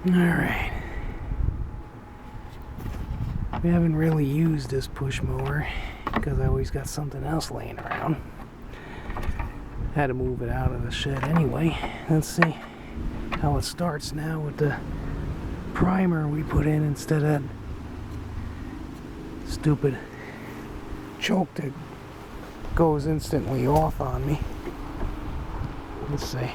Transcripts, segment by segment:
Alright. We haven't really used this push mower because I always got something else laying around. Had to move it out of the shed anyway. Let's see how it starts now with the primer we put in instead of that stupid choke that goes instantly off on me. Let's see.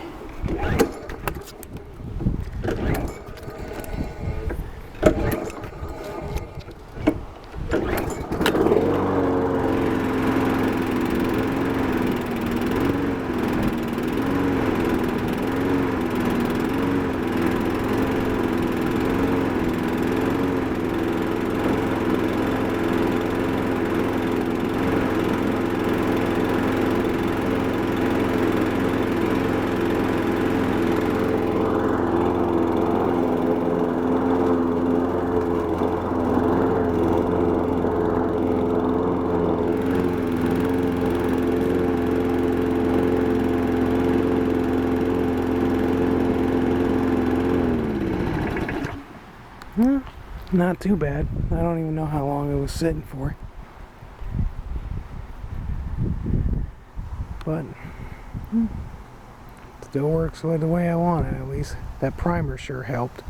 Not too bad. I don't even know how long it was sitting for. But still works the way I want it, at least. That primer sure helped.